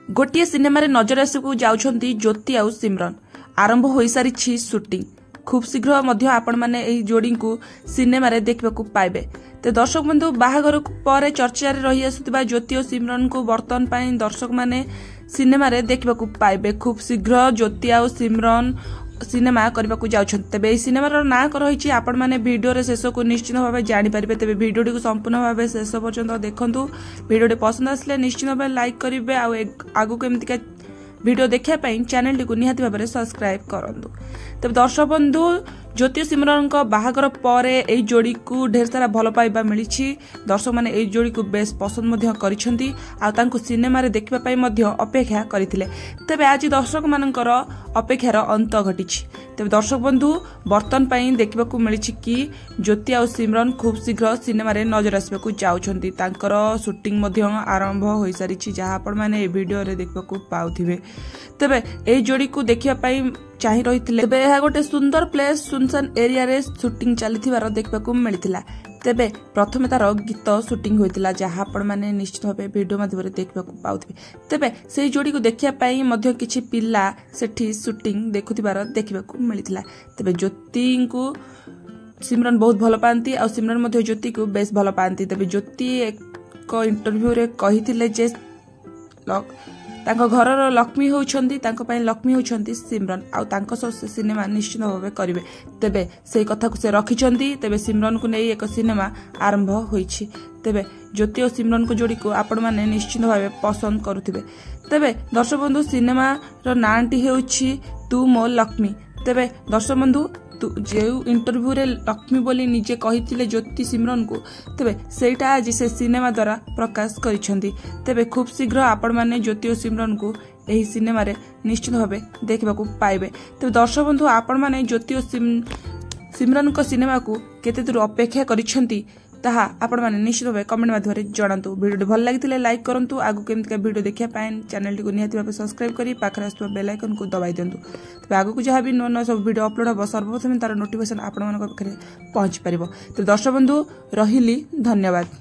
गोटे सिनेमा नजर आसकू जाउछंती ज्योति आउ सिमरन आरंभ हो सारी शूटिंग खूब शीघ्र मध्य आपण माने एही जोड़ी को सिनेमा रे देखबा को पाइबे। तो दर्शक बंधु बाहागर पर चर्चा रही आसुवा ज्योति और सिमरन को बर्तन पाई दर्शक माने सिनेमा रे देखबा को पाइबे। खूब शीघ्र ज्योति आउ सिमरन सिनेमा करने को जाउछंती। तेबे सिनेमार ना रही आपण माने वीडियो रे शेष को निश्चित भाव जानि पारिबे। तेबे वीडियोटी को संपूर्ण भाव शेष पर्यंत देखंतु। वीडियोटी पसंद आसले निश्चित भाव लाइक करिवे आ आगु केमतिका वीडियो देखिया पई चैनल को निहाती भाव सब्सक्राइब करंतु। तब दर्शक बंधु ज्योति सिमरन को बाहागर पर एई जोड़ी को ढेर सारा भल पाइबा मिली। दर्शक माने एई जोड़ी को बेस पसंद मध्य करिसेंती आ तांको सिनेमा रे देखबा पई मध्य अपेक्षा करिथिले। तबे आज दर्शक मानकर अपेक्षार अंत घटिछि। तबे दर्शक बंधु बर्तन पई देखबा को मिली कि ज्योति आ सिमरन खूब शीघ्र सिनेमा रे नजर आसबा को जाउछंती। तांकर शूटिंग मध्य आरंभ होई सारिछि जहा आपण माने ए वीडियो रे देखबा को पाउथिबे। तबे एई जोड़ी को देखिया पई चाहि रहिथिले। तबे एहा गोटे सुंदर प्लेस सुनसान एरिया रे शूटिंग चलीथिबार देखबा को मिलिथिला। तेबे प्रथमे तार गीत शूटिंग होइतिला जहा आपण माने निश्चित भाबे वीडियो माध्यम रे देखबा को पाउथिबे। तेबे सेही जोड़ी को देखिया पई मध्य किछि पिल्ला सेठी शूटिंग देखुथिबार देखबा को मिलिथिला। तेबे ज्योति को सिमरन बहुत भल पांती आ सिमरन मध्य ज्योति को बेस भल पांती। तेबे ज्योति एक इंटरव्यू रे कहिथिले जे तांको घरर लक्ष्मी होउछंती तांको पई लक्ष्मी होउछंती सिमरन आ तांको सिनेमा निश्चित भाव करिवे। तेबे सेही कथा को से रखिछंती। तेबे सिमरन को नै एक सिनेमा आरंभ होईछि। तेबे ज्योति और सिमरन को जोड़ी को आपण माने निश्चित भाव पसंद करुथिबे। तेबे दर्शक बंधु सिनेमा रो नांटी हेउछि तू मो लक्ष्मी। तेबे दर्शक बंधु जो इंटरव्यू रे लक्ष्मी बोली निजे कहिथिले ज्योति सिमरन को तेबे सेटा आज से सिनेमा द्वारा प्रकाश करिसेंती। तेबे खूब शीघ्र आपण माने ज्योति और सिमरन को एही सिनेमा रे निश्चित भाबे देखबा को पाइबे। तेबे दर्शक बंधु आपण माने ज्योति और सिमरन को सिनेमा को केते दूर अपेक्षा करिसेंती ताहा आपण माने निश्चित भाबे कमेंट माध्यम जणांतु। वीडियो भल लागिथिले लाइक करंतु। आगु केमतिका वीडियो देखिया पाएन चैनल को निहाती भाबे सब्सक्राइब करी पाखरे आसुवा बेल आइकन को दबाई दियंतु। तबे आगु को जहा भी नवा सब वीडियो अपलोड हो सर्वप्रथम तार नोटिफिकेशन आपण मानक पाखरे पहुंच परिबो। तो दर्शक बंधु रहिली धन्यवाद।